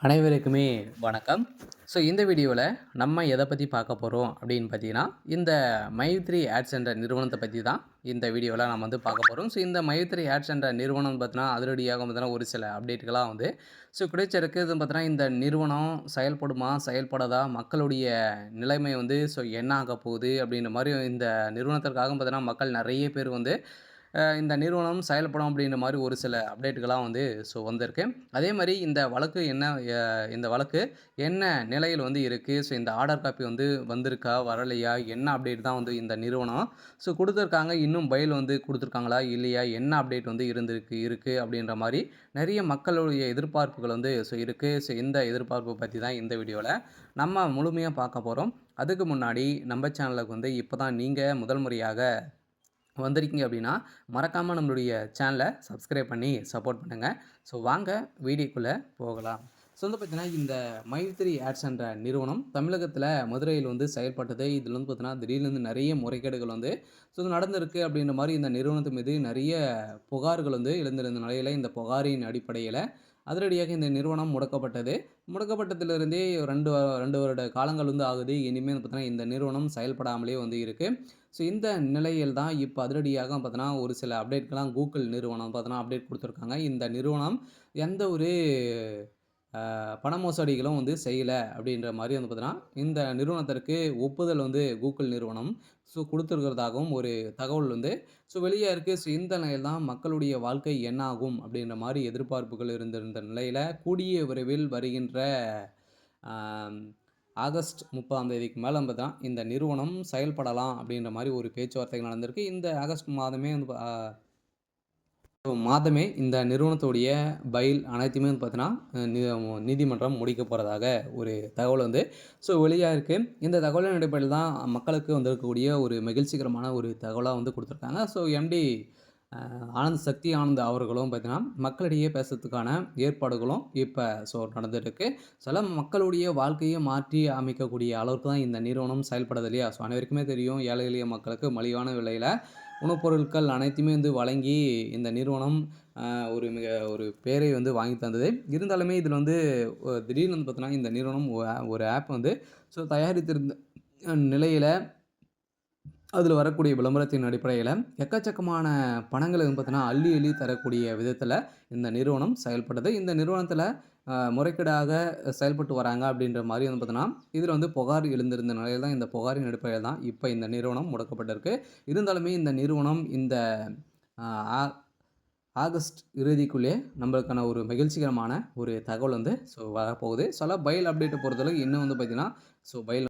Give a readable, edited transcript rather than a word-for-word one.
அனைவருக்குமே வணக்கம். இந்த வீடியோவில் நம்ம எதை பற்றி பார்க்க போகிறோம் அப்படின்னு பார்த்தீங்கன்னா, இந்த மைத்ரி ஆட்ஸ் என்ற நிறுவனத்தை பற்றி தான் இந்த வீடியோவில் நம்ம பார்க்க போகிறோம். இந்த மைத்ரி ஆட்ஸ் என்ற நிறுவனம் பார்த்தீங்கன்னா, அதிரடியாக பார்த்தீங்கன்னா ஒரு சில அப்டேட்டுகளாக கிடைச்சிருக்கு. இது பார்த்தீங்கன்னா, இந்த நிறுவனம் செயல்படுமா, செயல்படாதா, மக்களுடைய நிலைமை என்ன ஆக போகுது அப்படின்ற மாதிரி இந்த நிறுவனத்திற்காக பார்த்தீங்கன்னா, மக்கள் நிறைய பேர் இந்த நிறுவனம் செயல்படும் அப்படின்ற மாரி ஒரு சில அப்டேட்டுகள்லாம் வந்திருக்கு. அதே மாரி இந்த வழக்கு என்ன நிலையில் இருக்கு? இந்த ஆர்டர் காப்பி வந்திருக்கா? வரலையா? என்ன அப்டேட் தான் இந்த நிறுவனம் குடுத்துருக்காங்க. இன்னும் பெயில் குடுத்துருக்காங்களா? இல்லையா? என்ன அப்டேட் இருக்கு அப்படின்ற மாரி நெறைய மக்களுடைய எதிர்பார்ப்புகள் இருக்கு. இந்த எதிர்பார்ப்ப பத்தி தான் இந்த வீடியோல நம்ம முழுமையா பார்க்க போறோம். அதுக்கு முன்னாடி நம்ம சேனலுக்கு இப்ப தான் நீங்க முதல் முறையாக வந்திருக்கீங்க அப்படின்னா, மறக்காம நம்மளுடைய சேனலை சப்ஸ்கிரைப் பண்ணி சப்போர்ட் பண்ணுங்க. வாங்க வீடியோக்குள்ள போகலாம். பார்த்தீங்கன்னா, இந்த மைத்ரி ஆட்ஸ் என்ற நிறுவனம் தமிழகத்தில மதுரையில் செயல்பட்டது. இதில பார்த்தீங்கன்னா, திடீர்னு நெறைய முறைகேடுகள் நடந்திருக்கு அப்படின்ற மாரி இந்த நிறுவனத்து மீது நெறைய புகார்கள் எழுந்திருந்த நிலையில, இந்த புகாரின் அடிப்படையில அதிரடியாக இந்த நிறுவனம் முடக்கப்பட்டது. முடக்கப்பட்டதிலிருந்தே 2 வருட காலங்கள் ஆகுது. இனிமேல் பார்த்தீங்கன்னா, இந்த நிறுவனம் செயல்படாமலே இருக்கு. இந்த நிலையில் தான் இப்ப அதிரடியாக பார்த்தீங்கன்னா, ஒரு சில அப்டேட்கள்லாம் Google நிறுவனம் பார்த்தீங்கன்னா, அப்டேட் குடுத்துருக்காங்க. இந்த நிறுவனம் எந்த ஒரு பண மோசடிகளும் செய்யல அப்படின்ற மாரி பார்த்தீங்கன்னா, இந்த நிறுவனத்திற்கு ஒப்புதல் Google நிறுவனம் குடுத்திருக்கிறதாகவும் ஒரு தகவல் வெளியா இருக்கு. இந்த நிலையில் தான் மக்களுடைய வாழ்க்கை என்ன ஆகும் அப்படின்ற மாரி எதிர்பார்ப்புகள் இருந்திருந்த நிலையில, கூடிய விரைவில் வருகின்ற ஆ ஆகஸ்ட் 30ஆம் தேதிக்கு மேல பார்த்தீங்கன்னா, இந்த நிறுவனம் செயல்படலாம் அப்படின்ற மாரி ஒரு பேச்சுவார்த்தைகள் நடந்திருக்கு. இந்த ஆகஸ்ட் மாதமே இந்த நிறுவனத்துடைய பெயில் அனைத்துமே பார்த்தீங்கன்னா, நீதிமன்றம் முடிக்க போறதாக ஒரு தகவல் வெளியா இருக்கு. இந்த தகவலின் அடிப்படையில் தான் மக்களுக்கு வந்திருக்கக்கூடிய ஒரு மகிழ்ச்சிகரமான ஒரு தகவலா குடுத்துருக்காங்க. எம்டி சக்தி ஆனந்த் அவர்களும் பார்த்தீங்கன்னா, மக்களிடையே பேசுறதுக்கான ஏற்பாடுகளும் இப்ப நடந்துருக்கு. சில மக்களுடைய வாழ்க்கையை மாற்றி அமைக்கக்கூடிய அளவுக்கு தான் இந்த நிறுவனம் செயல்படுது இல்லையா? அனைவருக்குமே தெரியும், ஏழை எளிய மக்களுக்கு மலிவான விலையில உணவுப் பொருட்கள் அனைத்தையுமே வழங்கி இந்த நிறுவனம் ஒரு பேரை வாங்கி தந்தது. இருந்தாலுமே இதில திடீர்னு பார்த்தீங்கன்னா, இந்த நிறுவனம் ஒரு ஆப் தயாரித்திருந்த நிலையில அதில வரக்கூடிய விளம்பரத்தின் அடிப்படையில எக்கச்சக்கமான பணங்கள பார்த்தீங்கன்னா, அள்ளி அள்ளி தரக்கூடிய விதத்தில இந்த நிறுவனம் செயல்பட்டது. இந்த நிறுவனத்தில முறைகேடாக செயல்பட்டு வராங்க அப்படின்ற மாரி பார்த்தீங்கன்னா, இதில புகார் எழுந்திருந்த நிலையில தான் இந்த புகாரின் அடிப்படையில தான் இப்ப இந்த நிறுவனம் முடக்கப்பட்டிருக்கு. இருந்தாலுமே இந்த நிறுவனம் இந்த ஆ ஆகஸ்ட் இறுதிக்குள்ளே நம்மளுக்கான ஒரு மகிழ்ச்சிகரமான ஒரு தகவல் வரப்போகுது. பெயில் அப்டேட்ட பொறுத்தளவுக்கு இன்னும் பார்த்தீங்கன்னா, பெயில்